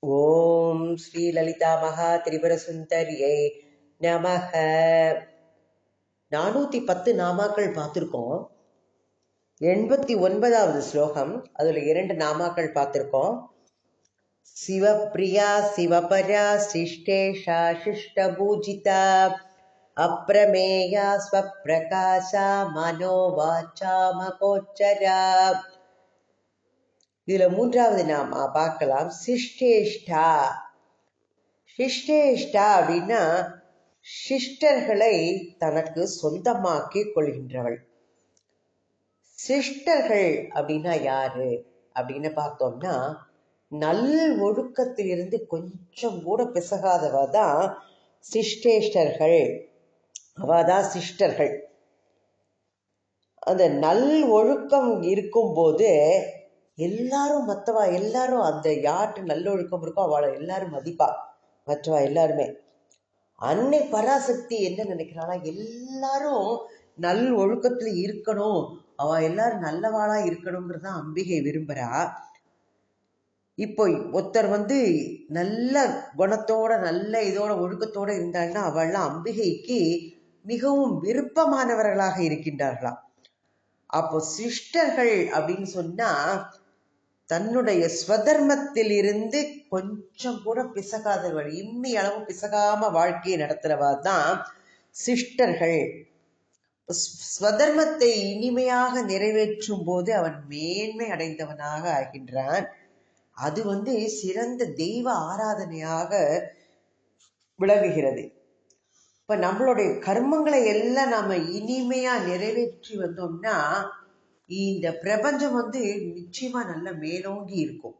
ஓம் ஸ்ரீ லலிதா மகா திரிபுர சுந்தரியை நமக. 410 நாமாக்கள் பார்த்துருக்கோம். 89வது ஸ்லோகம், அதுல 2 நாமாக்கள் பார்த்துருக்கோம். சிவப்பிரியா சிவபரா சிஷ்டேஷா சிஷ்டபூஜிதா அப்ரமேயா ஸ்வப்பிரகாசா மனோவாச்சா மகோச்சரா. இதுல 3வது நாமா பார்க்கலாம். சிஷ்டேஷ்டா. சிஷ்டேஷ்டா அப்படின்னா சிஷ்டர்களை தனக்கு சொந்தமாக்கிக் கொள்கின்றவள். சிஷ்டர்கள் அப்படின்னா யாரு அப்படின்னு பார்த்தோம்னா, நல் ஒழுக்கத்திலிருந்து கொஞ்சம் கூட பிசகாதவ தான் சிஷ்டேஷ்டர்கள். அவதான் சிஷ்டர்கள். அந்த நல் ஒழுக்கம் இருக்கும்போது எல்லாரும் மற்றவா எல்லாரும் அந்த யார்கிட்ட நல்லொழுக்கம் இருக்கோ அவளை எல்லாரும் மதிப்பா. மற்றவா எல்லாருமே அன்னை பராசக்தி என்ன நினைக்கிறாளா, எல்லாரும் நல் ஒழுக்கத்துல இருக்கணும், அவ எல்லாரும் நல்லவாளா இருக்கணுங்கிறத அம்பிகை விரும்புறா. இப்போ ஒருத்தர் நல்ல குணத்தோட நல்ல இதோட ஒழுக்கத்தோட இருந்தாள்னா அவள்லாம் அம்பிகைக்கு மிகவும் விருப்பமானவர்களாக இருக்கின்றார்களாம். அப்போ சிஷ்டர்கள் அப்படின்னு சொன்னா தன்னுடைய ஸ்வதர்மத்தில் இருந்து கொஞ்சம் கூட பிசகாதவர்கள், இம்மி அளவு பிசகாம வாழ்க்கையை நடத்துறவா தான் சிஷ்டர்கள். ஸ்வதர்மத்தை இனிமையாக நிறைவேற்றும் போது அவன் மேன்மை அடைந்தவனாக ஆகின்றான். அது சிறந்த தெய்வ ஆராதனையாக விளங்குகிறது. இப்ப நம்மளுடைய கர்மங்களை எல்லாம் நாம இனிமையா நிறைவேற்றி வந்தோம்னா இந்த பிரபஞ்சம் நிச்சயமா நல்ல மேலோங்கி இருக்கும்.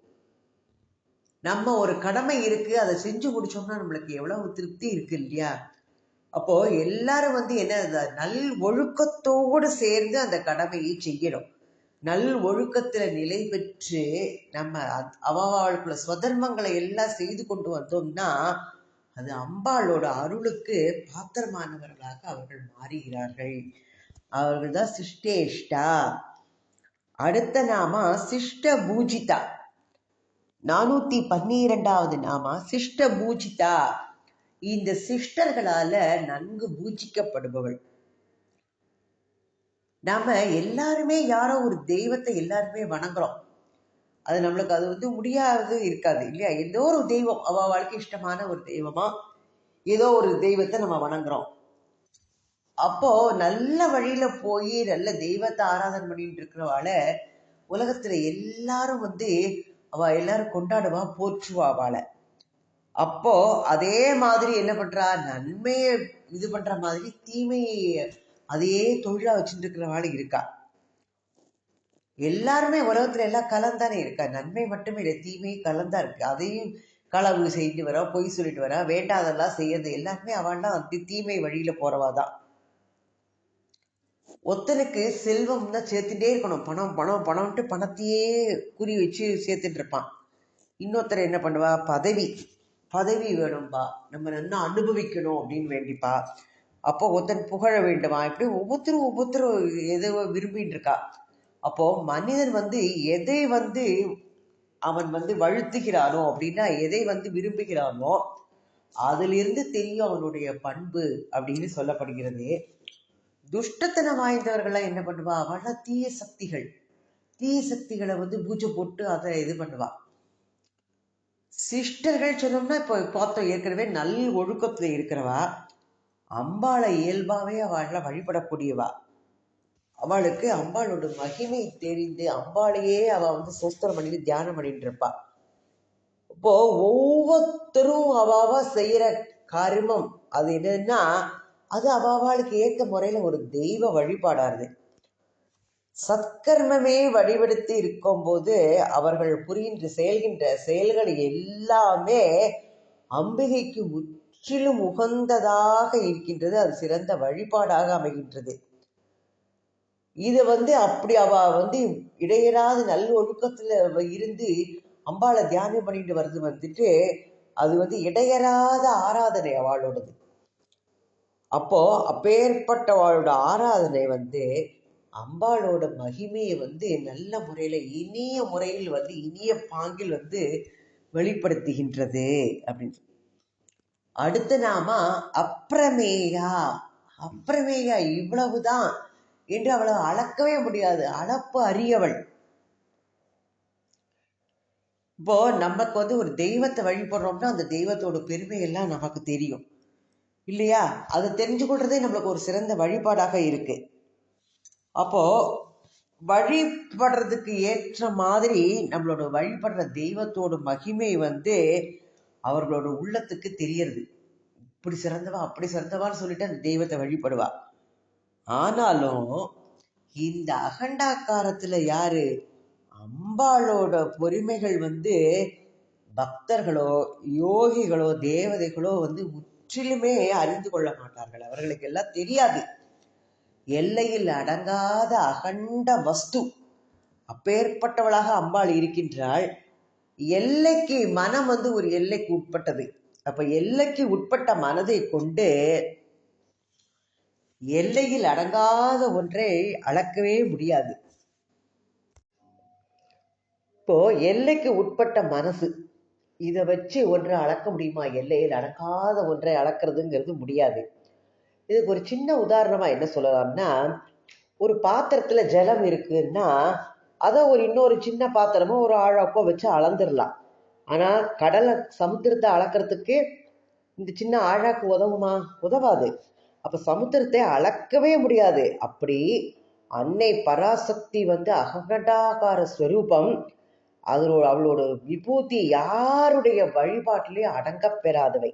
நம்ம ஒரு கடமை இருக்கு, அதை செஞ்சு முடிச்சோம்னா நம்மளுக்கு எவ்வளவு திருப்தி இருக்கு இல்லையா? அப்போ எல்லாரும் என்ன நல் ஒழுக்கத்தோடு சேர்ந்து அந்த கடமையை செய்யணும். நல் ஒழுக்கத்துல நிலை பெற்று நம்ம அவளுக்குள்ள ஸ்வதர்மங்களை எல்லாம் செய்து கொண்டு வந்தோம்னா அது அம்பாளோட அருளுக்கு பாத்திரமானவர்களாக அவர்கள் மாறுகிறார்கள். அவர்கள் தான் சிஷ்டேஷ்டா. அடுத்த நாமா சிஷ்ட பூஜிதா. 412வது நாமா சிஷ்ட பூஜிதா. இந்த சிஷ்டர்களால நன்கு பூஜிக்கப்படுபவள். நாம எல்லாருமே யாரோ ஒரு தெய்வத்தை எல்லாருமே வணங்குறோம். அது நம்மளுக்கு அது முடியாது இருக்காது இல்லையா? ஏதோ ஒரு தெய்வம் அவளுக்கு இஷ்டமான ஒரு தெய்வமா ஏதோ ஒரு தெய்வத்தை நம்ம வணங்குறோம். அப்போ நல்ல வழியில போய் நல்ல தெய்வத்தை ஆராதனை பண்ணிட்டு இருக்கிறவாள உலகத்துல எல்லாரும் அவ எல்லாரும் கொண்டாடுவா, போற்றுவா அவளை. அப்போ அதே மாதிரி என்ன பண்றா, நன்மையை இது பண்ற மாதிரி தீமையை அதே தொழிலா வச்சுட்டு இருக்கிறவாள் இருக்கா. எல்லாருமே உலகத்துல எல்லாம் கலந்தானே இருக்கா. நன்மை மட்டுமே இல்லை, தீமை கலந்தா இருக்கு. அதையும் களவு செய்து வரா, பொய் சொல்லிட்டு வரா, வேண்டாதெல்லாம் செய்யறது எல்லாருமே அவள்லாம் தீமை வழியில போறவாதான். ஒருத்தனுக்கு செல்வம்னா சேர்த்துட்டே இருக்கணும், பணம் பணம் பணம்ட்டு பணத்தையே குறி வச்சு சேர்த்துட்டு இருப்பான். இன்னொருத்தர் என்ன பண்ணுவா, பதவி பதவி வேணும்பா, நம்ம நல்லா அனுபவிக்கணும் அப்படின்னு வேண்டிப்பா. அப்போ ஒருத்தன் புகழ வேண்டுமா, இப்படி ஒவ்வொருத்தரும் எதோ விரும்பின்னு இருக்கா. அப்போ மனிதன் எதை அவன் வழுத்துகிறானோ அப்படின்னா எதை விரும்புகிறானோ அதிலிருந்து தெரியும் அவனுடைய பண்பு அப்படின்னு சொல்லப்படுகிறது. துஷ்டத்தனம் வாய்ந்தவர்கள்லாம் என்ன பண்ணுவா, அவள்லாம் தீய சக்திகளை பூஜை போட்டு அதை இது பண்ணுவா. சிஷ்டர்கள் சொன்னோம்னா இப்போ பார்த்தோம் ஏற்கனவே நல் ஒழுக்கத்துல இருக்கிறவா, அம்பாளை இயல்பாவே அவள வழிபடக்கூடியவா. அவளுக்கு அம்பாளோட மகிமை தெரிந்து அம்பாளையே அவ சோஸ்திரம் பண்ணிட்டு தியானம் பண்ணிட்டு இருப்பா. இப்போ ஒவ்வொருத்தரும் அவ செய்யற கர்மம் அது என்னன்னா அது அவளுக்கு ஏற்ற முறையில ஒரு தெய்வ வழிபாடாருது. சத்கர்மமே வடிவெடுத்து இருக்கும் போது அவர்கள் செய்கின்ற செயல்கள் எல்லாமே அம்பிகைக்கு முற்றிலும் உகந்ததாக இருக்கின்றது. அது சிறந்த வழிபாடாக அமைகின்றது. இது அப்படி அவ இடையராது நல் ஒழுக்கத்துல இருந்து அம்பாளை தியானம் பண்ணிட்டு வருது அது இடையராத ஆராதனை அவளோடது. அப்போ அப்பேற்பட்டவளோட ஆராதனை அம்பாளோட மகிமையை நல்ல முறையில இனிய முறையில் இனிய பாங்கில் வெளிப்படுத்துகின்றது அப்படின்னு. அடுத்த நாம அப்ரமேயா. அப்ரமேயா இவ்வளவுதான் என்று அவளை அளக்கவே முடியாது, அளப்பு அறியவள். இப்போ நமக்கு ஒரு தெய்வத்தை வழிபடுறோம்னா அந்த தெய்வத்தோட பெருமை எல்லாம் நமக்கு தெரியும் இல்லையா? அதை தெரிஞ்சு கொள்றதே நம்மளுக்கு ஒரு சிறந்த வழிபாடாக இருக்கு. அப்போ வழிபடுறதுக்கு ஏற்ற மாதிரி நம்மளோட வழிபடுற தெய்வத்தோட மகிமை அவர்களோட உள்ளத்துக்கு தெரியறது. இப்படி சிறந்தவா அப்படி சிறந்தவான்னு சொல்லிட்டு அந்த தெய்வத்தை வழிபடுவா. ஆனாலும் இந்த அகண்டாக்காரத்துல யாரு அம்பாளோட பொறுமைகள் பக்தர்களோ யோகிகளோ தேவதைகளோ முற்றிலுமே அறிந்து கொள்ள மாட்டார்கள். அவர்களுக்கு எல்லாம் தெரியாது. எல்லையில் அடங்காத அகண்ட வஸ்து, அப்பேற்பட்டவளாக அம்பாள் இருக்கின்றாள். எல்லைக்கு மனம் ஒரு எல்லைக்கு உட்பட்டது. அப்ப எல்லைக்கு உட்பட்ட மனதை கொண்டு எல்லையில் அடங்காத ஒன்றை அளக்கவே முடியாது. இப்போ எல்லைக்கு உட்பட்ட மனசு, இதை வச்சு ஒன்றை அளக்க முடியுமா? எல்லையில் அடங்காத ஒன்றை அளக்கிறதுங்கிறது முடியாது. இதுக்கு ஒரு சின்ன உதாரணமா என்ன சொல்லலாம்னா, ஒரு பாத்திரத்துல ஜலம் இருக்குன்னா அதை இன்னொரு சின்ன பாத்திரமோ ஒரு ஆழப்போ வச்சு அளந்துடலாம். ஆனா கடலை சமுத்திரத்தை அளக்கிறதுக்கு இந்த சின்ன ஆழாக்கு உதவுமா? உதவாது. அப்ப சமுத்திரத்தை அளக்கவே முடியாது. அப்படி அன்னை பராசக்தி அகண்டாகார ஸ்வரூபம். அவளோட விபூதி யாருடைய வழிபாட்டிலேயே அடங்க பெறாதவை.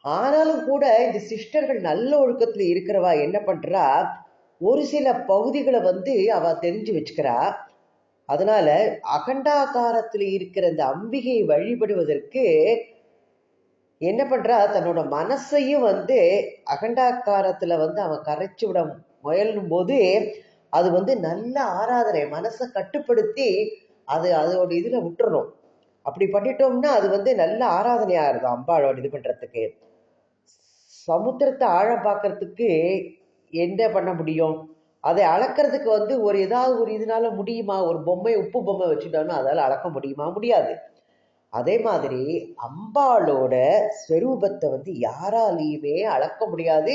ஆனாலும் கூட இந்த சிஸ்டர்கள் நல்ல ஒழுக்கத்துல இருக்கிறவா என்ன பண்றா, ஒரு சில பகுதிகளை அவ தெரிஞ்சு வச்சுக்கிறா. அதனால அகண்டாகாரத்துல இருக்கிற இந்த அம்பிகையை வழிபடுவதற்கு என்ன பண்றா, தன்னோட மனசையும் அகண்டாக்காரத்துல அவன் கரைச்சு விட முயலும் போது அது நல்ல ஆராதனை, மனசை கட்டுப்படுத்தி அதோட இதுல விட்டுறணும். அப்படி பண்ணிட்டோம்னா அது நல்ல ஆராதனையா இருக்கும் அம்பாளோட இது பண்றதுக்கு. சமுத்திரத்தை ஆழம் பார்க்கறதுக்கு என்ன பண்ண முடியும்? அதை அளக்கிறதுக்கு ஒரு ஏதாவது ஒரு இதனால முடியுமா? ஒரு பொம்மை, உப்பு பொம்மை வச்சுட்டோம்னா அதால அளக்க முடியுமா? முடியாது. அதே மாதிரி அம்பாளோட ஸ்வரூபத்தை யாராலையுமே அளக்க முடியாது,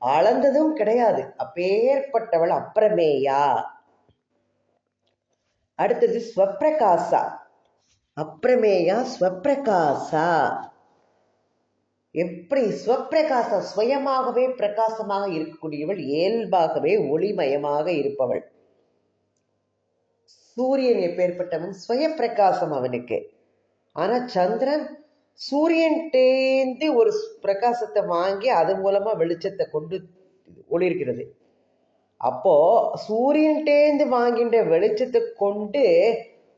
அளந்ததும் கிடையாது. அப்பேற்பட்டவள் அப்ரமேயா. அடுத்தது ஸ்வப்பிரகாசா. அப்ரமேயா ஸ்வப்பிரகாசா. எப்படி ஸ்வப்பிரகாசம்? சுயமாகவே பிரகாசமாக இருக்கக்கூடியவள், இயல்பாகவே ஒளிமயமாக இருப்பவள். சூரியன் எப்பேற்பட்டவன்? சுய பிரகாசம் அவனுக்கு. ஆனா சந்திரன் சூரியன்டேந்து ஒரு பிரகாசத்தை வாங்கி அது மூலமா வெளிச்சத்தை கொண்டு ஒளிர்கிறது. அப்போ சூரியன்டேந்து வாங்கின்ற வெளிச்சத்தை கொண்டு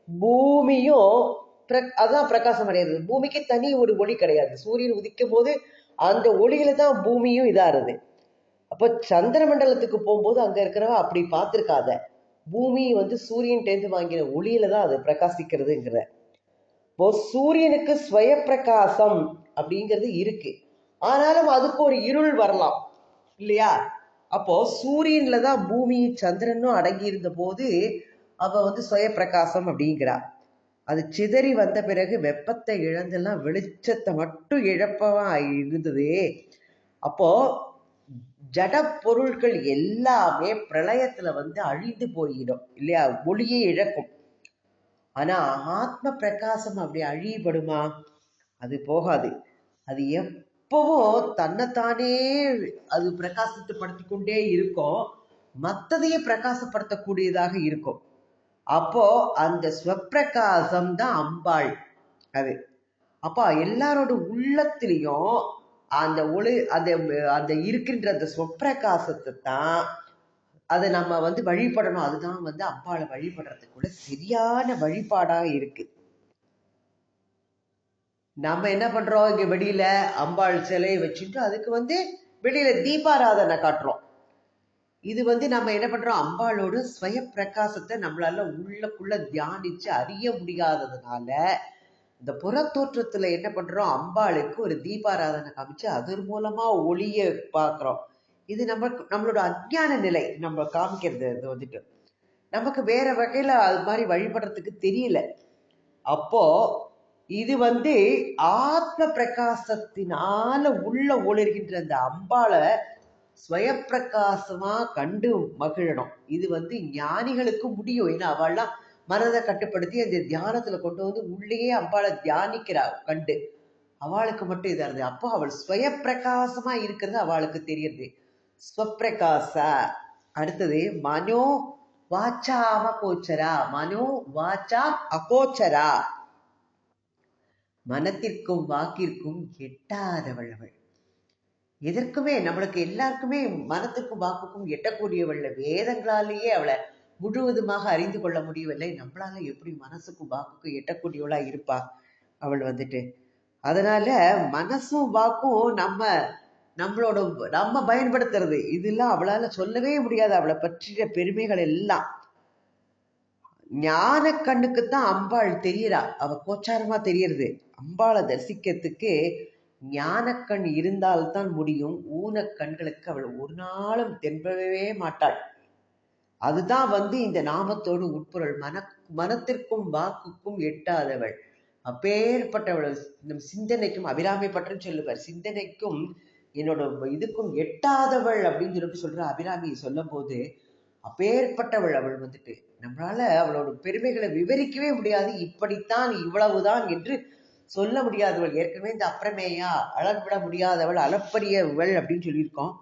பூமியும் அதான் பிரகாசம் அடைகிறது. பூமிக்கு தனி ஒரு ஒளி கிடையாது. சூரியன் உதிக்கும் போது அந்த ஒளியில தான் பூமியும் இதாருது. அப்போ சந்திர மண்டலத்துக்கு போகும்போது அங்க இருக்கிறவ அப்படி பார்த்திருக்காத, பூமி சூரியன் டேந்து வாங்கின ஒளியில தான் அது பிரகாசிக்கிறதுங்கிற. இப்போ சூரியனுக்கு ஸ்வய பிரகாசம் அப்படிங்கிறது இருக்கு. ஆனாலும் அதுக்கு ஒரு இருள் வரலாம் இல்லையா? அப்போ சூரியன்ல தான் பூமியும் சந்திரனும் அடங்கி இருந்த போது அவ ஸ்வய பிரகாசம் அப்படிங்கிறா. அது சிதறி வந்த பிறகு வெப்பத்தை இழந்தெல்லாம் வெளிச்சத்தை மட்டும் இழப்பவா இருந்தது. அப்போ ஜட பொருட்கள் எல்லாமே பிரளயத்துல அழிந்து போயிடும் இல்லையா? ஒளியை இழக்கும். ஆனா ஆத்ம பிரகாசம் அப்படி அழியப்படுமா? அது போகாது. அது எப்பவும் தன்னைத்தானே அது பிரகாசப்படுத்தி கொண்டே இருக்கும், மற்றதையே பிரகாசப்படுத்தக்கூடியதாக இருக்கும். அப்போ அந்த ஸ்வப்பிரகாசம் தான் அம்பாள். அது அப்போ எல்லாரோட உள்ளத்திலையும் அந்த ஒளி, அந்த இருக்கின்ற அந்த ஸ்வப்பிரகாசத்தை தான் அதை நம்ம வழிபடணும். அதுதான் அம்பாளை வழிபடுறதுக்கு கூட சரியான வழிபாடாக இருக்கு. நம்ம என்ன பண்றோம், இங்க வெளியில அம்பாள் சிலையை வச்சுட்டு அதுக்கு வெளியில தீபாராதனை காட்டுறோம். இது நம்ம என்ன பண்றோம், அம்பாளோட ஸ்வய பிரகாசத்தை நம்மளால உள்ளக்குள்ள தியானிச்சு அறிய முடியாததுனால இந்த புறத்தோற்றத்துல என்ன பண்றோம், அம்பாளுக்கு ஒரு தீபாராதனை காமிச்சு அதன் மூலமா ஒளிய பாக்குறோம். இது நம்மளோட அஞ்ஞான நிலை நம்ம காமிக்கிறது. நமக்கு வேற வகையில அது மாதிரி வழிபடுறதுக்கு தெரியல. அப்போ இது ஆத்ம பிரகாசத்தினால உள்ள ஒளிர்கின்ற அந்த அம்பாளை ஸ்வயப்பிரகாசமா கண்டு மகிழணும். இது ஞானிகளுக்கு முடியும். ஏன்னா அவள்லாம் மனதை கட்டுப்படுத்தி அந்த தியானத்துல கொண்டு உள்ளேயே அம்பாளை தியானிக்கிறா கண்டு. அவளுக்கு மட்டும் இதா இருந்தது. அப்போ அவள் ஸ்வயப்பிரகாசமா இருக்கிறது அவளுக்கு தெரியுது. ஸ்வப்பிரகாச. அடுத்தது மனோ வாச்சா அகோச்சரா. மனோ வாச்சா அகோச்சரா. மனத்திற்கும் வாக்கிற்கும் எட்டாதவள் அவள். எதற்குமே நம்மளுக்கு எல்லாருக்குமே மனத்துக்கும் வாக்குக்கும் எட்டக்கூடியவள். வேதங்களாலேயே அவளை முழுவதுமாக அறிந்து கொள்ள முடியவில்லை. நம்மளால எப்படி மனசுக்கும் வாக்குக்கும் எட்டக்கூடியவளா இருப்பா அவள் அதனால மனசும் வாக்கும் நம்ம பயன்படுத்துறது இதெல்லாம் அவளால சொல்லவே முடியாது. அவளை பற்றிய பெருமைகள் எல்லாம் ஞான கண்ணுக்குத்தான் அம்பாள் தெரியறா. அவ கோச்சாரமா தெரியறது. அம்பாளை தரிசிக்கிறதுக்கு ஞானக்கண் இருந்தால்தான் முடியும். ஊனக்கண்களுக்கு அவள் ஒரு நாளும் தென்பவே மாட்டாள். அதுதான் இந்த நாமத்தோடு உட்பொருள். மனத்திற்கும் வாக்குக்கும் எட்டாதவள். அப்பேற்பட்டவள். நம் சிந்தனைக்கும் அபிராமி பட்டம் சொல்லுவார். சிந்தனைக்கும் என்னோட இதுக்கும் எட்டாதவள் அப்படின்னு சொல்ற அபிராமியை சொல்லும் போது அப்பேற்பட்டவள் அவள் நம்மளால அவளோட பெருமைகளை விவரிக்கவே முடியாது. இப்படித்தான் இவ்வளவுதான் என்று சொல்ல முடியாதவள். ஏற்கனவே இந்த அப்பிரமேயா அளவிட முடியாதவள் அளப்பரியவள் அப்படின்னு சொல்லியிருக்கோம்.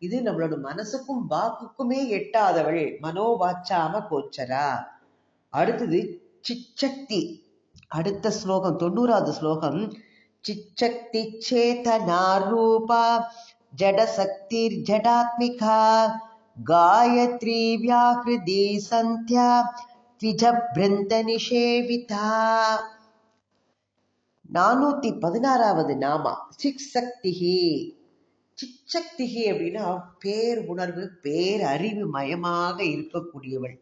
இது நம்மளோட மனசுக்கும் வாக்குக்குமே எட்டாதவள். மனோவாச்சாம கோச்சரா. அடுத்தது சிச்சக்தி. அடுத்த ஸ்லோகம் 90வது ஸ்லோகம். சிச்சக்தி சேதனா ரூபா ஜடசக்திர் ஜடாத்மிகா காயத்ரி வியாஹ்ருதி சந்தியா த்விஜப்ருந்த நிஷேவிதா. 416வது நாமா சிக்சக்திஹி. சிச்சக்திஹி அப்படின்னா பேர் உணர்வு பேரறிவு மயமாக இருக்கக்கூடியவள்.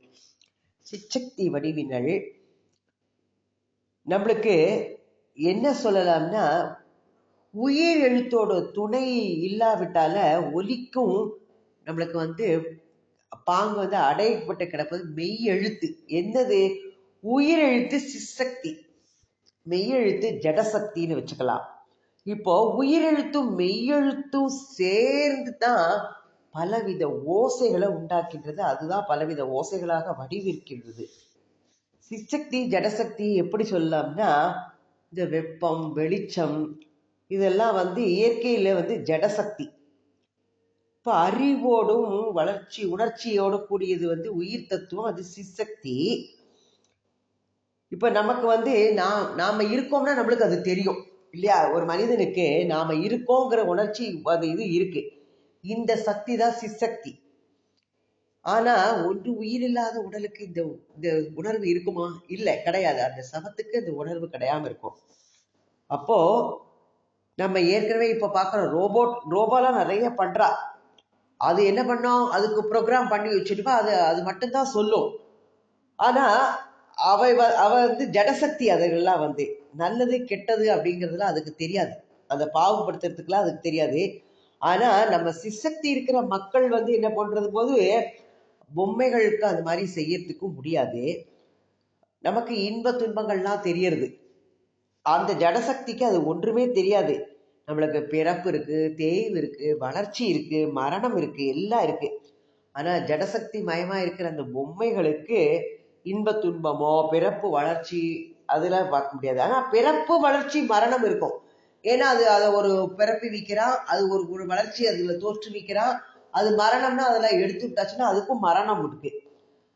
சிச்சக்தி வடிவினள். நம்மளுக்கு என்ன சொல்லலாம்னா, உயிர் எழுத்தோட துணை இல்லாவிட்டால ஒலிக்கும் நம்மளுக்கு பாங்கு அடையப்பட்டு கிடப்பது மெய் எழுத்து. என்னது? உயிர் எழுத்து சிசக்தி, மெய்யெழுத்து ஜடசக்தின்னு வச்சுக்கலாம். இப்போ உயிரெழுத்தும் மெய்யெழுத்தும் சேர்ந்து தான் பலவித ஓசைகளை உண்டாக்கின்றது. அதுதான் பலவித ஓசைகளாக வடிவிருக்கின்றது. சிச்சக்தி ஜடசக்தி எப்படி சொல்லலாம்னா, இந்த வெப்பம் வெளிச்சம் இதெல்லாம் இயற்கையில ஜடசக்தி. இப்ப அறிவோடும் வளர்ச்சி உணர்ச்சியோடு கூடியது உயிர் தத்துவம், அது சிசக்தி. இப்ப நமக்கு நாம இருக்கோம்னா நம்மளுக்கு அது தெரியும் இல்லையா? ஒரு மனிதனுக்கு நாம இருக்கோங்கிற உணர்ச்சி அது இது இருக்கு. இந்த சக்தி தான் சிசக்தி. ஆனா ஒன்று உயிர் இல்லாத உடலுக்கு இந்த உணர்வு இருக்குமா? இல்லை, கிடையாது. அந்த சமத்துக்கு அந்த உணர்வு கிடையாம இருக்கும். அப்போ நம்ம ஏற்கனவே இப்ப பாக்குறோம், ரோபோலாம் நிறைய பண்றா. அது என்ன பண்ணோம்? அதுக்கு ப்ரோக்ராம் பண்ணி வச்சுட்டுப்பா. அது மட்டும்தான் சொல்லும். ஆனா அவ ஜடசக்தி. அதெல்லாம் நல்லது கெட்டது அப்படிங்கிறதுலாம் அதுக்கு தெரியாது. அதை பாகுபடுத்துறதுக்குலாம் அதுக்கு தெரியாது. ஆனா நம்ம சிசக்தி இருக்கிற மக்கள் என்ன பண்றது போது பொம்மைகளுக்கு அது மாதிரி செய்யறதுக்கும் முடியாது. நமக்கு இன்ப துன்பங்கள்லாம் தெரியறது. அந்த ஜடசக்திக்கு அது ஒன்றுமே தெரியாது. நம்மளுக்கு பிறப்பு இருக்கு, தேய்வு இருக்கு, வளர்ச்சி இருக்கு, மரணம் இருக்கு, எல்லாம் இருக்கு. ஆனா ஜடசக்தி மயமா இருக்கிற அந்த பொம்மைகளுக்கு இன்ப துன்பமோ பிறப்பு வளர்ச்சி அதெல்லாம் பார்க்க முடியாது. ஆனா பிறப்பு வளர்ச்சி மரணம் இருக்கும். ஏன்னா அதை ஒரு பிறப்பிவிக்கிறான், அது ஒரு வளர்ச்சி அதுல தோற்றுவிக்கிறான். அது மரணம்னா அதெல்லாம் எடுத்து விட்டாச்சுன்னா அதுக்கும் மரணம் இருக்கு.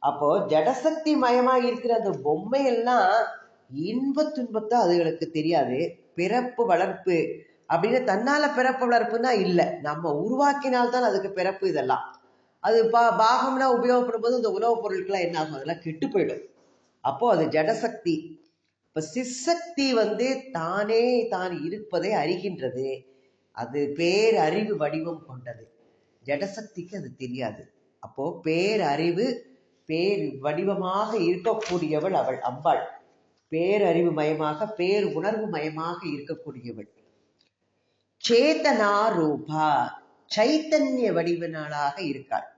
அப்போ ஜடசக்தி மயமா இருக்கிற அந்த பொம்மை எல்லாம் இன்ப துன்பத்தை அதுகளுக்கு தெரியாது. பிறப்பு வளர்ப்பு அப்படின்னு தன்னால பிறப்பு வளர்ப்புன்னா இல்லை, நம்ம உருவாக்கினால்தான் அதுக்கு பிறப்பு. இதெல்லாம் அது பாகம்னா உபயோகப்படும் போது இந்த உலக பொருட்கள்லாம் என்ன ஆகும்? அதெல்லாம் கெட்டு போயிடும். அப்போ அது ஜடசக்தி. இப்ப சிசக்தி தானே தான் இருப்பதை அறிகின்றது. அது பேரறிவு வடிவம் கொண்டது. ஜடசக்திக்கு அது தெரியாது. அப்போ பேரறிவு பேர் வடிவமாக இருக்கக்கூடியவள் அவள் அம்பாள். பேரறிவு மயமாக பேர் உணர்வு மயமாக இருக்கக்கூடியவள். சேதனா ரூபா, சைத்தன்ய வடிவனாளாக இருக்காள்.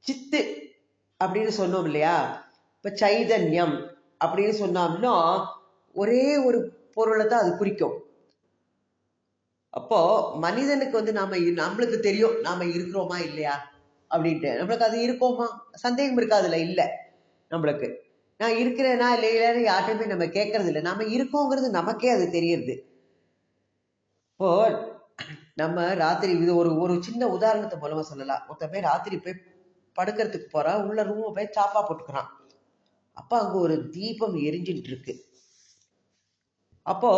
சித்து அப்படின்னு சொன்னோம் இல்லையா? இப்ப சைதன்யம் அப்படின்னு சொன்னோம்னா ஒரே ஒரு பொருளை தான் அது குறிக்கும். அப்போ மனிதனுக்கு வந்து நம்மளுக்கு தெரியும் நாம இருக்கிறோமா இல்லையா அப்படின்ட்டு. நம்மளுக்கு அது இருக்கோமா, சந்தேகம் இருக்காதுல்ல, இல்லை நம்மளுக்கு. நான் இருக்கிறேனா இல்லையான்னு யார்கிட்டயுமே நம்ம கேட்கறது இல்லை. நாம இருக்கோங்கிறது நமக்கே அது தெரியுது. இப்போ நம்ம ராத்திரி இது ஒரு ஒரு சின்ன உதாரணத்தை மூலமா சொல்லலாம். ஒருத்தன் போய் ராத்திரி போய் படுக்கிறதுக்கு போறான், உள்ள ரூம் போய் சாப்பா போட்டுக்கிறான். அப்ப அங்க ஒரு தீபம் எரிஞ்சுட்டு இருக்கு. அப்போ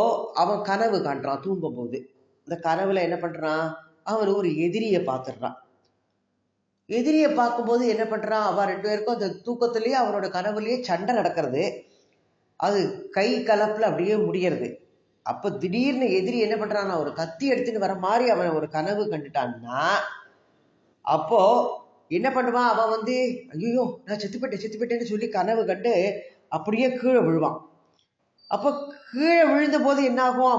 அவன் கனவு காண்றான் தூங்கும் போது. இந்த கனவுல என்ன பண்றான், அவன் ஒரு எதிரியை பார்த்துடுறான். எதிரியை பார்க்கும்போது என்ன பண்றான், அவன் 2 பேருக்கும் அந்த தூக்கத்திலேயே அவனோட கனவுலயே சண்டை நடக்கிறது. அது கை கலப்புல அப்படியே முடியறது. அப்ப திடீர்னு எதிரி என்ன பண்றான், ஒரு கத்தி எடுத்துட்டு வர மாதிரி அவன் ஒரு கனவு கண்டுட்டான்னா, அப்போ என்ன பண்ணுவான், அவன் வந்து ஐயோ நான் செத்துப்பேட்டேன்னு சொல்லி கனவு கண்டு அப்படியே கீழே விழுவான். அப்போ கீழே விழுந்த போது என்ன ஆகும்,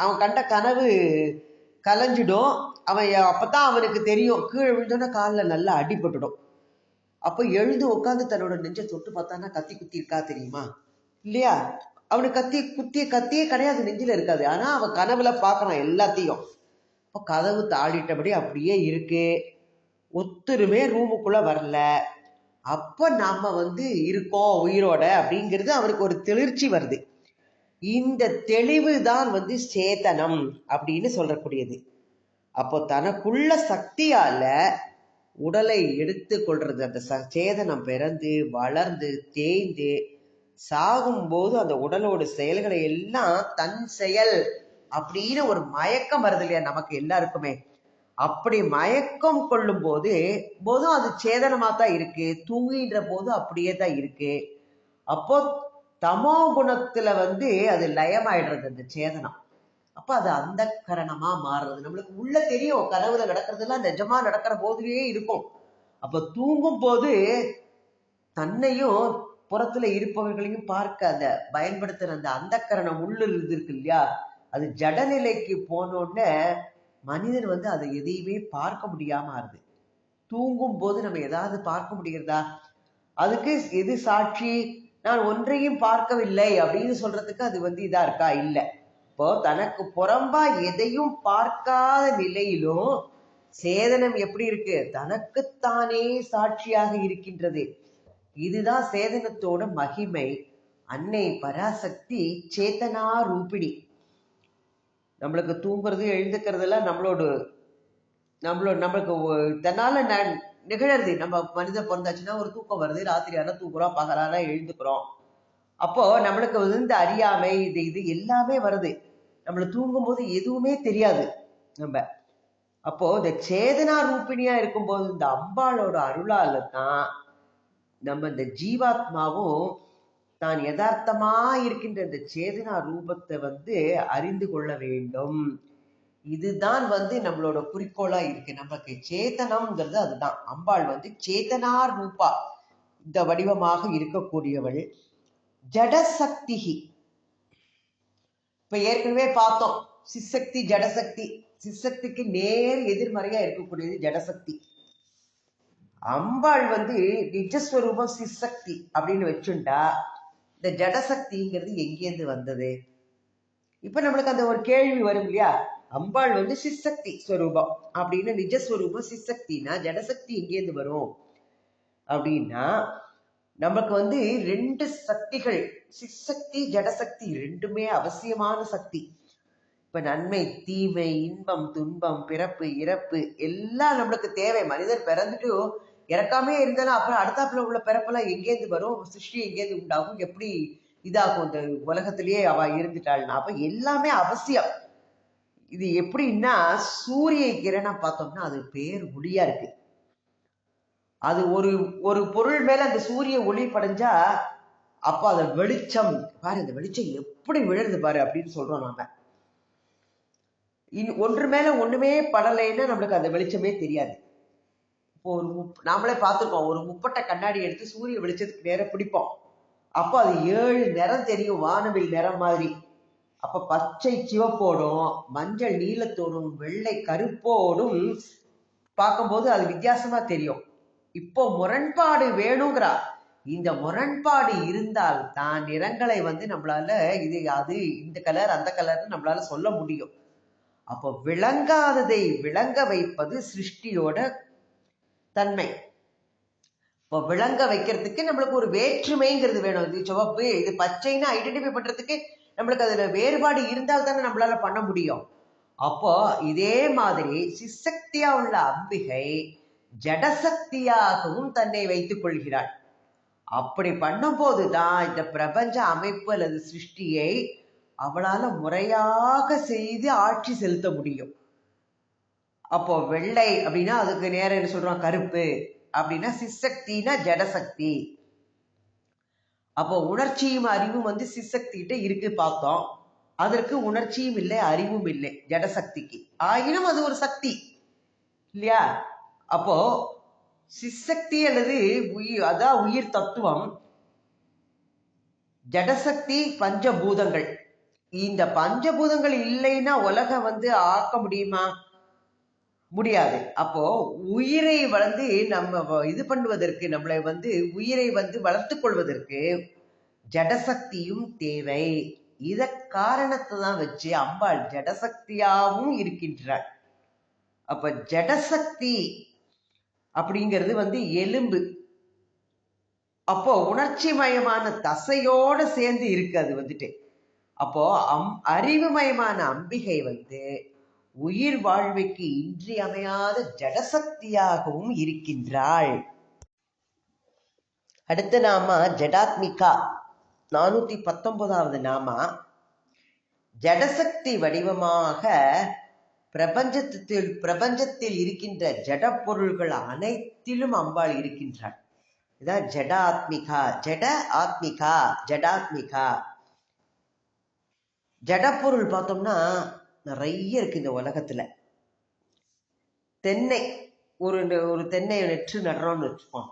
அவன் கண்ட கனவு கலைஞ்சிடும். அவன் அப்பதான் அவனுக்கு தெரியும், கீழே விழுந்தோன்னா காலில் நல்லா அடிபட்டுடும். அப்போ எழுந்து உட்காந்து தன்னோட நெஞ்சை தொட்டு பார்த்தானா கத்தி குத்தி இருக்கா தெரியுமா இல்லையா? அவனுக்கு கத்தியே கிடையாது, நெஞ்சில இருக்காது. ஆனா அவன் கனவுல பார்க்கறான் எல்லாத்தையும். இப்போ கதவு தாளிட்டபடி அப்படியே இருக்கு, ஒத்துருமே ரூமுக்குள்ள வரல. அப்ப நாம வந்து இருக்கோம் உயிரோட அப்படிங்கிறது அவனுக்கு ஒரு தெளிர்ச்சி வருது. இந்த தெளிவு தான் வந்து சேதனம் அப்படின்னு சொல்லக்கூடியது. அப்போ தனக்குள்ள சக்தியால உடலை எடுத்து கொள்றது. அந்த சேதனம் பிறந்து வளர்ந்து தேய்ந்து சாகும் போது அந்த உடலோட செயல்களை எல்லாம் தன் செயல் அப்படின்னு ஒரு மயக்கம் வருது இல்லையா நமக்கு எல்லாருக்குமே. அப்படி மயக்கம் கொள்ளும் போதும் அது சேதனமா தான் இருக்கு, தூங்குகின்ற போது அப்படியே தான் இருக்கு. அப்போ தமோ குணத்துல வந்து அது லயமாயிடுறது அந்த சேதனம். அப்ப அது அந்த கரணமா மாறுறது. நம்மளுக்கு உள்ள தெரியும், கனவுல நடக்கிறதுலாம் நிஜமா நடக்கிற போதுலயே இருக்கும். அப்ப தூங்கும் போது தன்னையும் புறத்துல இருப்பவர்களையும் பார்க்க அந்த பயன்படுத்துற அந்த கரணம் உள்ள இருக்கு இல்லையா, அது ஜடநிலைக்கு போனோடனே மனிதன் வந்து அதை எதையுமே பார்க்க முடியாம ஆறுது. தூங்கும் போது நம்ம ஏதாவது பார்க்க முடிகிறதா? அதுக்கு எது சாட்சி, நான் ஒன்றையும் பார்க்கவில்லை அப்படின்னு சொல்றதுக்கு அது வந்து இதா இருக்கா? இல்லை. இப்போ தனக்கு புறம்பா எதையும் பார்க்காத நிலையிலும் சேதனம் எப்படி இருக்கு, தனக்குத்தானே சாட்சியாக இருக்கின்றது. இதுதான் சேதனத்தோட மகிமை. அன்னை பராசக்தி சேத்தனா ரூபிணி. நம்மளுக்கு தூங்குறது எழுந்துக்கிறது எல்லாம் நம்மளுக்கு தன்னால நிகழறது. நம்ம மனிதன் பிறந்தாச்சுன்னா ஒரு தூக்கம் வருது, ராத்திரி ஆனா தூங்குறோம், பகலானா எழுந்துக்கிறோம். அப்போ நம்மளுக்கு வந்து இந்த அறியாமை இது எல்லாமே வருது. நம்மள தூங்கும் போது எதுவுமே தெரியாது நம்ம. அப்போ இந்த சேதனா ரூபிணியா இருக்கும்போது இந்த அம்பாளோட அருளால தான் நம்ம இந்த ஜீவாத்மாவும் தான் யதார்த்தமா இருக்கின்ற இந்த சேதனா ரூபத்தை வந்து அறிந்து கொள்ள வேண்டும். இதுதான் வந்து நம்மளோட குறிக்கோளா இருக்கு. நமக்கு சேதனம்ங்கிறது அதுதான். அம்பாள் வந்து சேதனா ரூபா, இந்த வடிவமாக இருக்கக்கூடியவள். ஜடசக்தி. இப்ப ஏற்கனவே பார்த்தோம், சிசக்தி ஜடசக்தி. சிசக்திக்கு நேர் எதிர்மறையா இருக்கக்கூடியது ஜடசக்தி. அம்பாள் வந்து நிஜஸ்வரூபம் சிசக்தி அப்படின்னு வச்சுட்டா இந்த ஜடசக்திங்கிறது எங்கேருந்து வந்தது? இப்ப நம்மளுக்கு அந்த ஒரு கேள்வி வரும் இல்லையா, அம்பாள் வந்து சிசக்தி ஸ்வரூபம் அப்படின்னு, நிஜஸ்வரூபம் சிசக்தினா ஜடசக்தி எங்கேருந்து வரும் அப்படின்னா, நமக்கு வந்து 2 சக்திகள், சிசக்தி ஜடசக்தி ரெண்டுமே அவசியமான சக்தி. இப்ப நன்மை தீமை இன்பம் துன்பம் பிறப்பு இறப்பு எல்லாம் நம்மளுக்கு தேவை. மனிதர் பிறந்துட்டு இறக்காமே இருந்தாலும் அப்புறம் அடுத்தாப்புல உள்ள பிறப்பெல்லாம் எங்கேருந்து வரும், சிருஷ்டி எங்கேருந்து உண்டாகும், எப்படி இதாகும் இந்த உலகத்திலேயே அவ இருந்துட்டாள்னா. அப்ப எல்லாமே அவசியம். இது எப்படின்னா, சூரிய கிரணம் பார்த்தோம்னா அது பேர் ஒளியா இருக்கு. அது ஒரு பொருள் மேல அந்த சூரிய ஒளி படைஞ்சா அப்ப அந்த வெளிச்சம் பாரு, அந்த வெளிச்சம் எப்படி விழுது பாரு அப்படின்னு சொல்றோம் நாம. ஒன்று மேல ஒண்ணுமே படலைன்னா நம்மளுக்கு அந்த வெளிச்சமே தெரியாது. இப்போ நாமளே பார்த்துருக்கோம், ஒரு முப்பட்டை கண்ணாடி எடுத்து சூரிய வெளிச்சத்துக்கு நேரம் பிடிப்போம், அப்போ அது 7 நிறம் தெரியும், வானவில் நிறம் மாதிரி. அப்ப பச்சை சிவப்போடும், மஞ்சள் நீலத்தோடும், வெள்ளை கருப்போடும் பார்க்கும்போது அது வித்தியாசமா தெரியும். இப்போ முரண்பாடு வேணுங்கிறா. இந்த முரண்பாடு இருந்தால் தான் நிறங்களை நம்மளால இது அது இந்த கலர் அந்த கலர்னு நம்மளால சொல்ல முடியும். அப்போ விளங்காததை விளங்க வைப்பது சிருஷ்டியோட தன்மை. இப்போ விளங்க வைக்கிறதுக்கு நம்மளுக்கு ஒரு வேற்றுமைங்கிறது வேணும். இது சிவப்பு இது பச்சைன்னு ஐடென்டிஃபை பண்றதுக்கு நம்மளுக்கு அதுல வேறுபாடு இருந்தால் தானே நம்மளால பண்ண முடியும். அப்போ இதே மாதிரி சிசக்தியா உள்ள அம்பிகை ஜடசக்தியாகவும் தன்னை வைத்துக் கொள்கிறாள். அப்படி பண்ணும் போதுதான் இந்த பிரபஞ்ச அமைப்பு அல்லது சிருஷ்டியை அவளால முறையாக செய்து ஆட்சி செலுத்த முடியும். அப்போ வெள்ளை அப்படின்னா அதுக்கு நேரம் என்ன சொல்றோம், கருப்பு அப்படின்னா சிசக்தினா ஜடசக்தி. அப்போ உணர்ச்சியும் அறிவும் சிசக்தி கிட்ட இருக்கு பார்த்தோம். அதற்கு உணர்ச்சியும் இல்லை அறிவும் இல்லை ஜடசக்திக்கு. ஆயினும் அது ஒரு சக்தி இல்லையா? அப்போ சிசக்தி அல்லது அதான் உயிர் தத்துவம், ஜடசக்தி, பஞ்சபூதங்கள். இந்த பஞ்சபூதங்கள் இல்லைன்னா உலகம் ஆக்க முடியுமா? முடியாது. அப்போ உயிரை நம்ம இது பண்ணுவதற்கு, நம்மளை உயிரை வளர்த்துக் கொள்வதற்கு ஜடசக்தியும் தேவை. இத காரணத்தை தான் வச்சு அம்பாள் ஜடசக்தியாகவும் இருக்கின்றாள். அப்ப ஜடசக்தி அப்படிங்கிறது எலும்பு. அப்போ உணர்ச்சி மயமான தசையோட சேர்ந்து இருக்கு அது அப்போ அறிவுமயமான அம்பிகை உயிர் வாழ்வுக்கு இன்றியமையாத ஜடசக்தியாகவும் இருக்கின்றாள். அடுத்த நாமா ஜடாத்மிகா, 419வது நாமா. ஜடசக்தி வடிவமாக பிரபஞ்சத்தில் இருக்கின்ற ஜட பொருள்கள் அனைத்திலும் அம்பாள் இருக்கின்றாள். இதான் ஜடாத்மிகா. ஜட ஆத்மிகா, ஜடாத்மிகா. ஜடப்பொருள் பார்த்தோம்னா நிறைய இருக்கு இந்த உலகத்துல. தென்னை, ஒரு தென்னையை நெற்று நடுறோம்னு வச்சுப்போம்.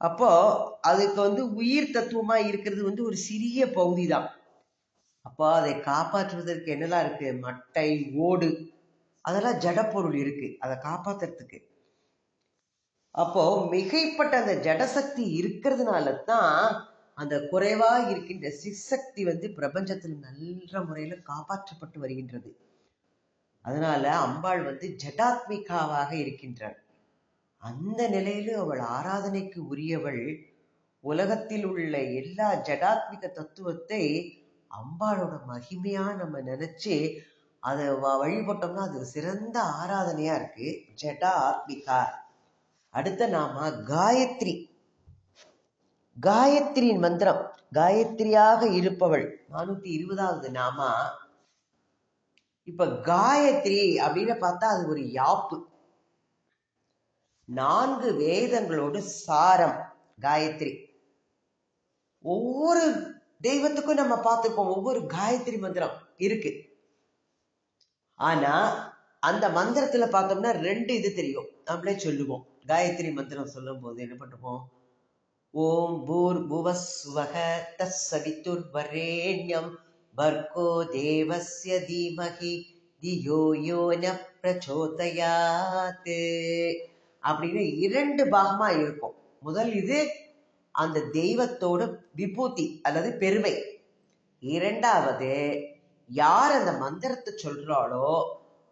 அப்போ அதுக்கு உயிர் தத்துவமா இருக்கிறது ஒரு சிறிய பகுதி தான். அப்போ அதை காப்பாற்றுவதற்கு என்னெல்லாம் இருக்கு, மட்டை, ஓடு, அதெல்லாம் ஜடப்பொருள் இருக்கு அதை காப்பாத்துறதுக்கு. அப்போ மிகைப்பட்ட அந்த ஜடசக்தி இருக்கிறதுனால தான் அந்த குறைவா இருக்கின்ற சிற்சக்தி பிரபஞ்சத்தில் நல்ல முறையில காப்பாற்றப்பட்டு வருகின்றது. அதனால அம்பாள் ஜடாத்மிகாவாக இருக்கின்றாள். அந்த நிலையில அவள் ஆராதனைக்கு உரியவள். உலகத்தில் உள்ள எல்லா ஜடாத்மிக தத்துவத்தை அம்பாளோட மகிமையா நம்ம நினைச்சு அதை வழிபட்டோம்னா அது சிறந்த ஆராதனையா இருக்கு. ஜடா ஆத்மிகா. அடுத்த நாம காயத்ரி. காயத்ரியின் மந்திரம், காயத்ரியாக இருப்பவள், 420வது நாமா. இப்ப காயத்ரி அப்படின்னு பார்த்தா அது ஒரு யாப்பு. 4 வேதங்களோட சாரம் காயத்ரி. ஒவ்வொரு தெய்வத்துக்கும் நம்ம பார்த்துப்போம், ஒவ்வொரு காயத்ரி மந்திரம் இருக்கு. ஆனா அந்த மந்திரத்துல பார்த்தோம்னா 2 இது தெரியும், நம்மளே சொல்லுவோம். காயத்ரி மந்திரம் சொல்லும் போது என்ன பண்ணுவோம், ஓம் பூர்புவஸ்வஹ தஸ்ஸவிதுர்வரேண்யம் பர்கோ தேவஸ்ய தீமஹி தியோ யோ ந பிரச்சோதயாத் அப்படின்னு 2 பாகமா இருக்கும். முதல் இது அந்த தெய்வத்தோட விபூதி அல்லது பெருமை. இரண்டாவது, யார் அந்த மந்திரத்தை சொல்றாளோ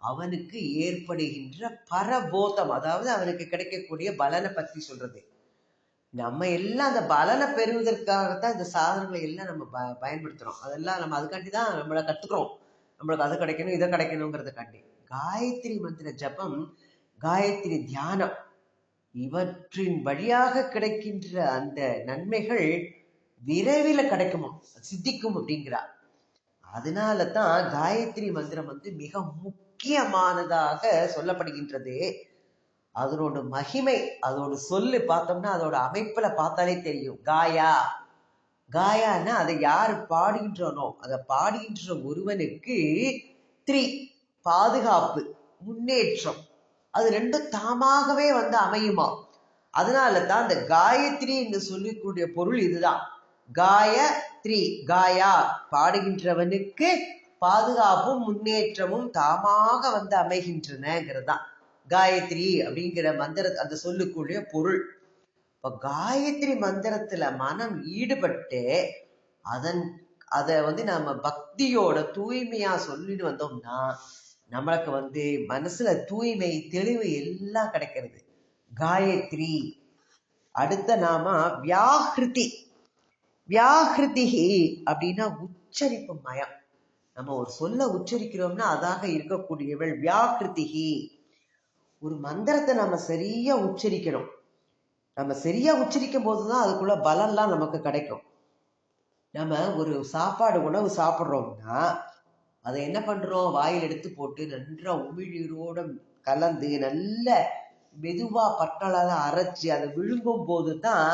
அவனுக்கு ஏற்படுகின்ற பரபோதம், அதாவது அவனுக்கு கிடைக்கக்கூடிய பலனை பற்றி சொல்றது. நம்ம எல்லாம் அந்த பலனை பெறுவதற்காகத்தான் இந்த சாதனங்களை எல்லாம் நம்ம பயன்படுத்துறோம். அதெல்லாம் நம்ம அதுக்காண்டி தான் நம்மளை கத்துக்கிறோம். நம்மளுக்கு அது கிடைக்கணும் இதை கிடைக்கணுங்கிறதுக்காண்டி. காயத்ரி மந்திர ஜபம், காயத்ரி தியானம், இவற்றின் வழியாக கிடைக்கின்ற அந்த நன்மைகள் விரைவில் கிடைக்குமா, சித்திக்கும் அப்படிங்கிறா. அதனால தான் காயத்ரி மந்திரம் மிக முக்கியமானதாக சொல்லப்படுகின்றது. அதனோட மகிமை, அதோட சொல்லு பார்த்தோம்னா அதோட அமைப்புல பார்த்தாலே தெரியும். காயா, காயான்னா அதை யாரு பாடுகின்றனோ அதை பாடுகின்ற ஒருவனுக்கு பாதுகாப்பு, முன்னேற்றம், அது 2 தாமாகவே அமையுமா. அதனால தான் அந்த காயத்ரி என்று சொல்லக்கூடிய பொருள் இதுதான். காயத்ரி, காயா பாடுகின்றவனுக்கு பாதுகாப்பும் முன்னேற்றமும் தாமாக அமைகின்றனங்கிறதுதான் காயத்ரி அப்படிங்கிற மந்திர அந்த சொல்லுக்குரிய பொருள். இப்ப காயத்ரி மந்திரத்துல மனம் ஈடுபட்டு அதை நாம பக்தியோட தூய்மையா சொல்லிட்டு வந்தோம்னா நம்மளுக்கு மனசுல தூய்மை, தெளிவு எல்லாம் கிடைக்கிறது. காயத்ரி. அடுத்த நாம வியாகிருதி. வியாகிருதி அப்படின்னா உச்சரிப்பு மயம். நம்ம ஒரு சொல்ல உச்சரிக்கிறோம்னா அதாக இருக்கக்கூடியவள் வியாகிருதி. ஒரு மந்திரத்தை நம்ம சரியா உச்சரிக்கணும். நம்ம சரியா உச்சரிக்கும் போதுதான் அதுக்குள்ள பலம்லாம் நமக்கு கிடைக்கும். நம்ம ஒரு உணவு சாப்பிட்றோம்னா அதை என்ன பண்றோம், வாயில் எடுத்து போட்டு நன்றா உமிழ்நீரோட கலந்து நல்ல மெதுவா பற்களால அரைச்சு அதை விழுங்கும் போதுதான்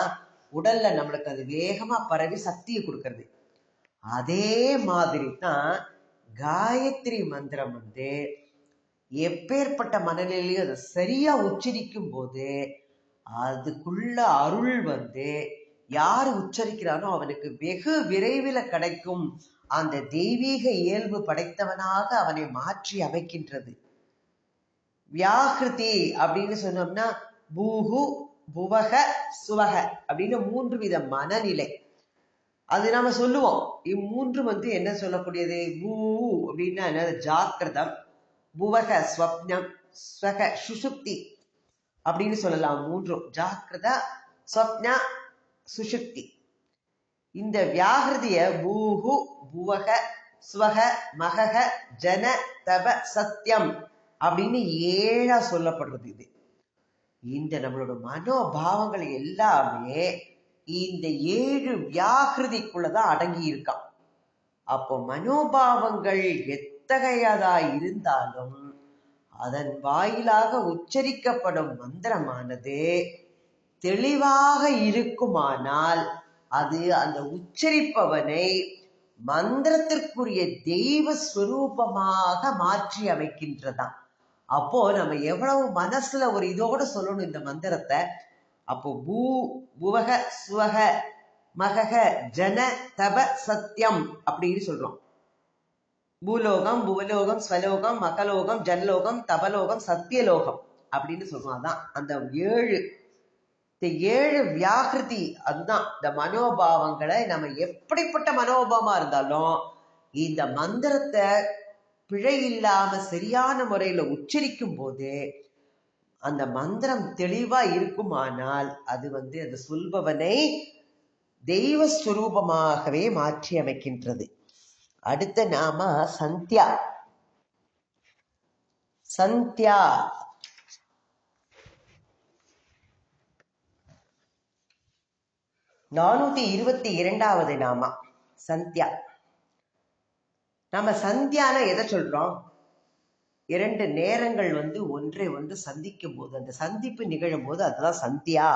உடல்ல நம்மளுக்கு அது வேகமா பரவி சக்தியை கொடுக்கறது. அதே மாதிரி தான் காயத்ரி மந்திரம் எப்பேற்பட்ட மனநிலையும் அதை சரியா உச்சரிக்கும் போது அதுக்குள்ள அருள் யாரு உச்சரிக்கிறானோ அவனுக்கு வெகு விரைவில் கிடைக்கும். அந்த தெய்வீக இயல்பு படைத்தவனாக அவனை மாற்றி அமைக்கின்றது. வியாகிருதி அப்படின்னு சொன்னோம்னா பூஹு, புவக, சுவக அப்படின்னு 3 வித மனநிலை. அது நாம சொல்லுவோம். இம்மூன்று என்ன சொல்லக்கூடியது? பூ அப்படின்னா என்ன? ஜாக்கிரதம், புவக ஸ்வப்னம், ஸ்வக சுசுப்தி அப்படின்னு சொல்லலாம். 3 ஜாக்கிரத, ஸ்வப்ன, சுசுப்தி. இந்த வியாகிருதிய பூஹு, புவக, ஸ்வக, மகக, ஜன, தப, சத்தியம் அப்படின்னு 7 சொல்லப்படுறது. இந்த நம்மளோட மனோபாவங்கள் எல்லாமே இந்த 7 வியாகிருதிக்குள்ளதான் அடங்கி இருக்கான். அப்போ மனோபாவங்கள் எத்தகையதா இருந்தாலும் அதன் வாயிலாக உச்சரிக்கப்படும் மந்திரமானது தெளிவாக இருக்குமானால் அது அந்த உச்சரிப்பவனை மந்திரத்திற்குரிய தெய்வ ஸ்வரூபமாக மாற்றி அமைக்கின்றதாம். அப்போ நம்ம எவ்வளவு மனசுல ஒரு இதோட சொல்லணும் இந்த மந்திரத்தை. அப்போ பூ, புவக, சுவக, மகக, ஜன, தப, சத்தியம் அப்படின்னு சொல்றோம். பூலோகம், புவலோகம், ஸ்வலோகம், மகலோகம், ஜன்லோகம், தபலோகம், சத்தியலோகம் அப்படின்னு சொல்றோம். அதான் அந்த 7 வியாகிருதி. அதுதான் இந்த மனோபாவங்களை நம்ம எப்படிப்பட்ட மனோபாவமா இருந்தாலும் இந்த மந்திரத்தை பிழை இல்லாம சரியான முறையில உச்சரிக்கும் போது அந்த மந்திரம் தெளிவா இருக்குமானால் அது அது சொல்பவனை தெய்வ ஸ்வரூபமாகவே மாற்றி அமைக்கின்றது. அடுத்த நாம சந்தியா. சந்தியா 422வது நாமா சந்தியா. நம்ம சந்தியான எதை சொல்றோம்? 2 நேரங்கள் ஒன்றை ஒன்று சந்திக்கும் போது, அந்த சந்திப்பு நிகழும் போது அதுதான் சந்தியா.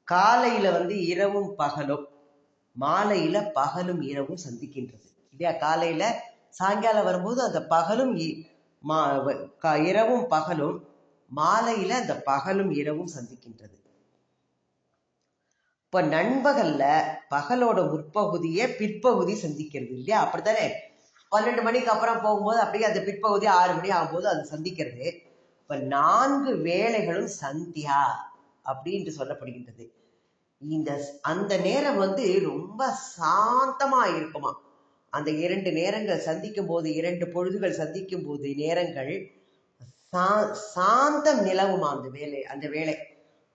காலையில இரவும் பகலும், மாலையில பகலும் இரவும் சந்திக்கின்றது இல்லையா? காலையில சாயங்காலம் வரும்போது அந்த பகலும் இரவும் பகலும், மாலையில அந்த பகலும் இரவும் சந்திக்கின்றது. இப்ப நண்பகல்ல பகலோட முற்பகுதியை பிற்பகுதி சந்திக்கிறது இல்லையா? அப்படித்தானே? 12 மணிக்கு அப்புறம் போகும்போது அப்படியே அந்த பிற்பகுதி 6 மணி ஆகும்போது அது சந்திக்கிறது. இப்ப 4 வேளைகளும் சந்தியா அப்படின்னு சொல்லப்படுகின்றது. அந்த நேரம் ரொம்ப சாந்தமா இருக்குமா. அந்த 2 நேரங்கள் சந்திக்கும் போது, 2 பொழுதுகள் சந்திக்கும் போது நேரங்கள் சாந்தம் நிலவுமா அந்த வேளை.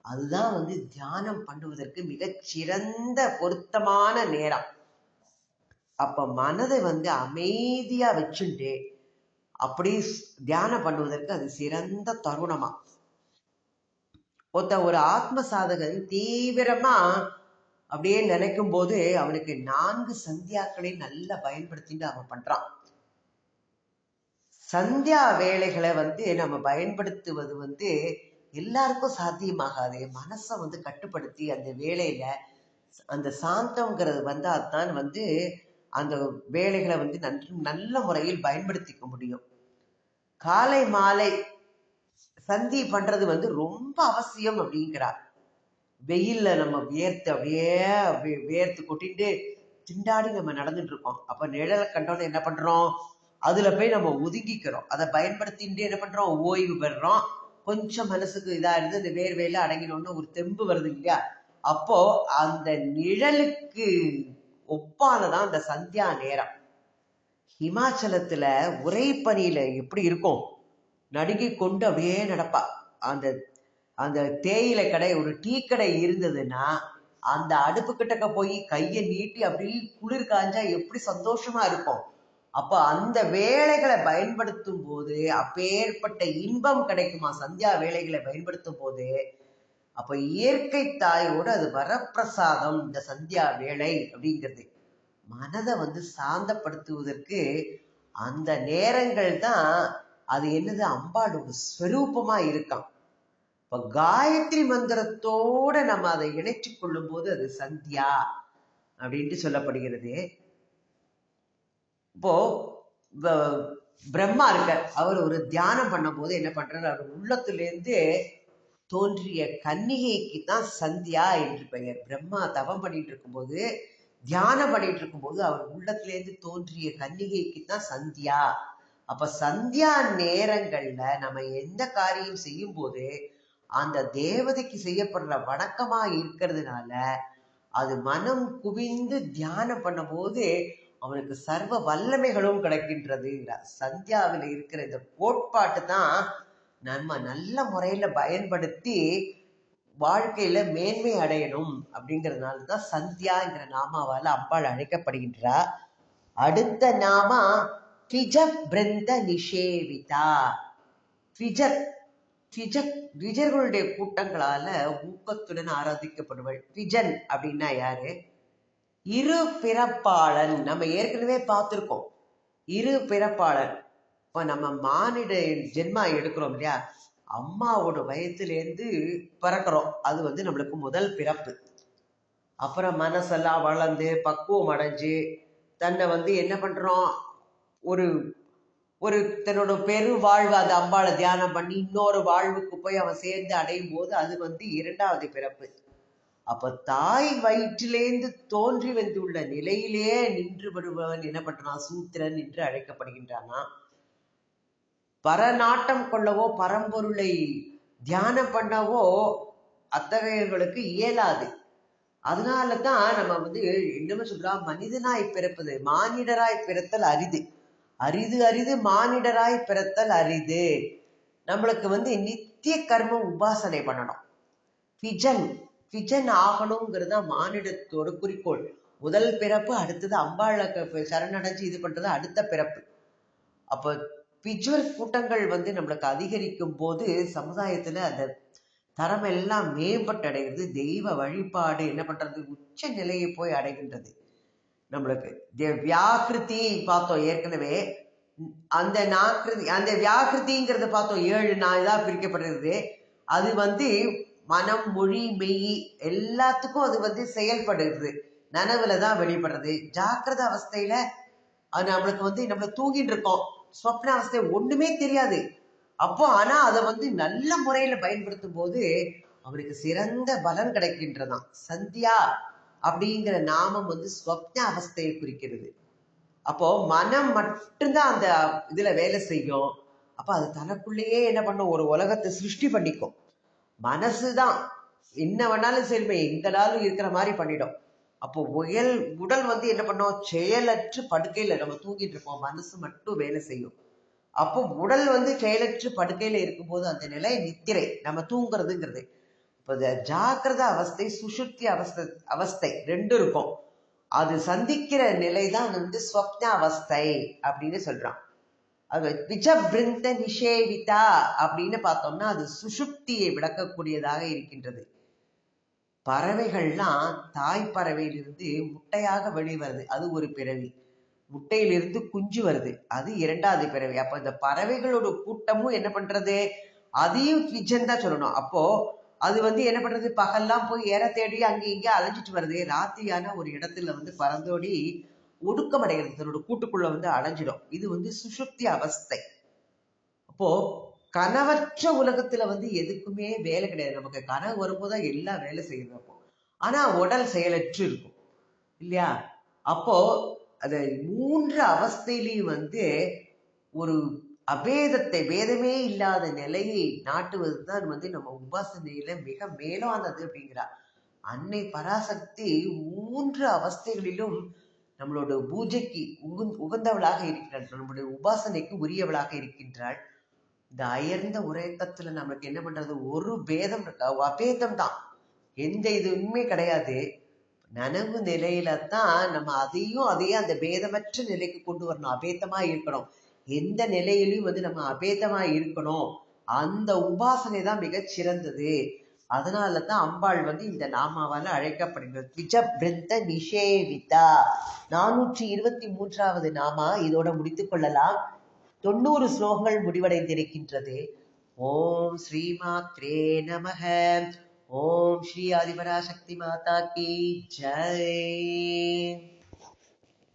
அதுதான் தியானம் பண்ணுவதற்கு மிகச்சிறந்த பொருத்தமான நேரம். அப்ப மனதை அமைதியா வச்சுட்டு அப்படி தியானம் பண்ணுவதற்கு அது சிறந்த தருணமா. ஒரு ஆத்ம சாதகன் தீவிரமா அப்படியே நினைக்கும் போது அவனுக்கு 4 சந்தியாக்களை நல்லா பயன்படுத்திட்டு அவன் பண்றான். சந்தியா வேலைகளை நம்ம பயன்படுத்துவது எல்லாருக்கும் சாத்தியமாகாது. மனசை கட்டுப்படுத்தி அந்த வேலையில அந்த சாந்தம்ங்கிறது வந்தாதான் அந்த வேலைகளை நல்ல முறையில் பயன்படுத்திக்க முடியும். காலை மாலை சந்தி பண்றது ரொம்ப அவசியம் அப்படிங்கிறார். வெயில்ல நம்ம வேர்த்து கொட்டிட்டு திண்டாடி நம்ம நடந்துட்டு இருக்கோம். அப்ப நிழலை கண்டோன்னு என்ன பண்றோம்? அதுல போய் நம்ம ஒதுங்கிக்கிறோம். அதை பயன்படுத்திட்டு என்ன பண்றோம்? ஓய்வு பெறுறோம். கொஞ்சம் மனசுக்கு இதா இருந்து இந்த வேர்வையில அடங்கினோன்னு ஒரு தெம்பு வருது இல்லையா, அப்போ அந்த நிழலுக்கு ஒப்பானதான் அந்த சந்தியா நேரம். ஹிமாச்சலத்துல உரை பனியில எப்படி இருக்கும், நடுங்கி கொண்டு அப்படியே நடப்பா. அந்த அந்த தேயிலை கடை, ஒரு டீ கடை இருந்ததுன்னா அந்த அடுப்பு கிட்டக்க போய் கையை நீட்டி அப்படி குளிர் காஞ்சா எப்படி சந்தோஷமா இருக்கும். அப்ப அந்த வேலைகளை பயன்படுத்தும் போது அப்பேற்பட்ட இன்பம் கிடைக்குமா சந்தியா வேலைகளை பயன்படுத்தும் போது. அப்ப இயற்கை தாயோடு அது வரப்பிரசாதம் இந்த சந்தியா வேலை அப்படிங்கிறது. மனதை சாந்தப்படுத்துவதற்கு அந்த நேரங்கள் தான் அது என்னது அம்பாளோட ஸ்வரூபமா இருக்கான். இப்ப காயத்ரி மந்திரத்தோட நம்ம அதை இணைச்சு கொள்ளும் போது அது சந்தியா அப்படின்ட்டு சொல்லப்படுகிறது. இப்போ பிரம்மா இருக்கார், அவர் ஒரு தியானம் பண்ணும் போது என்ன பண்றாரு, அவர் உள்ளத்திலிருந்து தோன்றிய கன்னிகைக்கு தான் சந்தியா என்று பெயர். பிரம்மா தவம் பண்ணிட்டு இருக்கும்போது, தியானம் பண்ணிட்டு இருக்கும்போது அவர் உள்ளத்திலேருந்து தோன்றிய கன்னிகைக்கு தான் சந்தியா. அப்ப சந்தியா நேரங்கள்ல நம்ம எந்த காரியம் செய்யும் போது அந்த தேவதைக்கு செய்யப்படுற வணக்கமா இருக்கிறதுனால அது மனம் குவிந்து தியானம் பண்ணும் போது அவனுக்கு சர்வ வல்லமைகளும் கிடைக்கின்றது. சந்தியாவில் இருக்கிற இந்த கோட்பாட்டு தான் நம்ம நல்ல முறையில பயன்படுத்தி வாழ்க்கையில மேன்மை அடையணும் அப்படிங்கிறதுனால தான் சந்தியாங்கிற நாமாவால அம்பாள் அழைக்கப்படுகின்றா. அடுத்த நாமா த்விஜ பிருந்த நிஷேவிதா. த்விஜர்களுடைய கூட்டங்களால ஊக்கத்துடன் ஆராதிக்கப்படுவள். த்விஜன் அப்படின்னா யாரு, இரு பிறப்பாளன். நம்ம ஏற்கனவே பார்த்திருக்கோம் இரு பிறப்பாளன். இப்ப நம்ம மானிட ஜென்மா எடுக்கிறோம் இல்லையா, அம்மாவோட வயத்திலேருந்து பிறக்கிறோம், அது நம்மளுக்கு முதல் பிறப்பு. அப்புறம் மனசெல்லாம் வளர்ந்து பக்குவம் அடைஞ்சு தன்னை என்ன பண்றோம், ஒரு ஒரு தன்னோட பெரு வாழ்வு அந்த அம்பாளை தியானம் பண்ணி இன்னொரு வாழ்வுக்கு போய் அவன் சேர்ந்து அடையும் போது அது இரண்டாவது பிறப்பு. அப்ப தாய் வயிற்றிலேந்து தோன்றி வந்துள்ள நிலையிலே நின்று வருபவன் என்ன பண்றான், சூத்திரன் என்று அழைக்கப்படுகின்றானா. பரநாட்டம் கொள்ளவோ பரம்பொருளை தியானம் பண்ணவோ அத்தகையவர்களுக்கு இயலாது. அதனாலதான் நம்ம என்னமே சொல்றோம், மனிதனாய் பிறப்பது மானிடராய் பிறத்தல் அரிது, அரிது அரிது மானிடராய் பிறத்தல் அரிது. நம்மளுக்கு நித்திய கர்மம் உபாசனை பண்ணணும். பிஜன் ஆகணுங்கிறது மானிடத்தோட குறிக்கோள். முதல் பிறப்பு, அடுத்தது அம்பாளுக்கு சரணடைஞ்சு இது பண்றது அடுத்த பிறப்பு. அப்ப பிஜுவல் கூட்டங்கள் நம்மளுக்கு அதிகரிக்கும் போது சமுதாயத்துல அந்த தரம் எல்லாம் மேம்பட்டு அடைகிறது. தெய்வ வழிபாடு என்ன பண்றது, உச்ச நிலையை போய் அடைகின்றது. நம்மளுக்கு வியாக்கிருதி பார்த்தோம் ஏற்கனவே, அந்த வியாக்கிருதிங்கிறத பார்த்தோம், 7 இதா பிரிக்கப்படுகிறது. அது மனம் மொழி மெய் எல்லாத்துக்கும் அது செயல்படுகிறது, நனவுலதான் வெளிப்படுறது. ஜாக்கிரத அவஸ்தையில அது நம்மளுக்கு நம்ம தூங்கிட்டு இருக்கோம், சொப்ன அவஸ்தை ஒண்ணுமே தெரியாது. அப்போ ஆனா அதை நல்ல முறையில பயன்படுத்தும் போது அவனுக்கு சிறந்த பலன் கிடைக்கின்றதான். சந்தியா அப்படிங்கிற நாமம் ஸ்வப்ன அவஸ்தையை குறிக்கிறது. அப்போ மனம் மட்டும்தான் அந்த இதுல வேலை செய்யும். அப்ப அது தனக்குள்ளேயே என்ன பண்ணும், ஒரு உலகத்தை சிருஷ்டி பண்ணிக்கும். மனசுதான் என்ன வேணாலும் சரி எந்த நாளும் இருக்கிற மாதிரி பண்ணிடும். அப்போ உடல் என்ன பண்ணும், செயலற்று படுக்கையில நம்ம தூங்கிட்டு இருப்போம், மனசு மட்டும் வேலை செய்யும். அப்போ உடல் செயலற்று படுக்கையில இருக்கும்போது அந்த நிலை நித்திரை, நம்ம தூங்குறதுங்கிறது. இப்போ ஜாக்கிரத அவஸ்தை சுஷுப்தி அவஸ்தை ரெண்டும் இருக்கும். அது சந்திக்கிற நிலைதான் ஸ்வப்ன அவஸ்தை அப்படின்னு சொல்றான். அது விஜபிருந்த நிஷேவிதா அப்படின்னு பார்த்தோம்னா அது சுஷுப்தியை விளக்கக்கூடியதாக இருக்கின்றது. பறவைகள்லாம் தாய் பறவையிலிருந்து முட்டையாக வெளிவருது, அது ஒரு பிறவி. முட்டையிலிருந்து குஞ்சு வருது, அது இரண்டாவது பிறவி. அப்ப இந்த பறவைகளோட கூட்டமும் என்ன பண்றது, அதையும் த்விஜன் தான் சொல்லணும். அப்போ அது என்ன பண்றது, பகல்லாம் போய் ஏற தேடி அங்கே இங்கே அலைஞ்சிட்டு வருது, ராத்திரியான ஒரு இடத்துல பறந்தோடி ஒடுக்கம் அடைகிறது, தன்னோட கூட்டுக்குள்ள அடைஞ்சிடும். இது சுஷுப்தி அவஸ்தை. அப்போ கனவற்ற உலகத்துல எதுக்குமே வேலை கிடையாது. நமக்கு கனவு வரும்போதுதான் எல்லாம் வேலை செய்யறது. அப்போ ஆனா உடல் செயலற்று இருக்கும் இல்லையா. அப்போ அது 3 அவஸ்தையிலையும் ஒரு அபேதத்தை, வேதமே இல்லாத நிலையை நாட்டுவதுதான் நம்ம உபாசனையில மிக மேலானது அப்படிங்கிறார். அன்னை பராசக்தி 3 அவஸ்தைகளிலும் நம்மளோட பூஜைக்கு உகந்தவளாக இருக்கின்றாள், நம்மளுடைய உபாசனைக்கு உரியவளாக இருக்கின்றாள். இந்த அயர்ந்த உறக்கத்துல நமக்கு என்ன பண்றது, ஒரு பேதம் இருக்கா, அபேதம் தான், எந்த இதுவுமே கிடையாது. நனவு நிலையில தான் நம்ம அதையே அந்த பேதமற்ற நிலைக்கு கொண்டு வரணும், அபேதமா இருக்கணும். எந்த நிலையிலையும் நம்ம அபேதமா இருக்கணும். அந்த உபாசனை தான் மிகச் சிறந்தது. அதனாலதான் அம்பாள் இந்த நாமாவால அழைக்கப்படுகிறது. த்விஜபிருந்த நிஷேவிதா. 423வது நாமா இதோட முடித்துக் கொள்ளலாம். 90 ஸ்லோகங்கள் முடிவடைந்திருக்கின்றது. ஓம் ஸ்ரீமாத்ரே நமஹ. ஓம் ஸ்ரீ ஆதிபராசக்தி மாதா கி ஜெய்.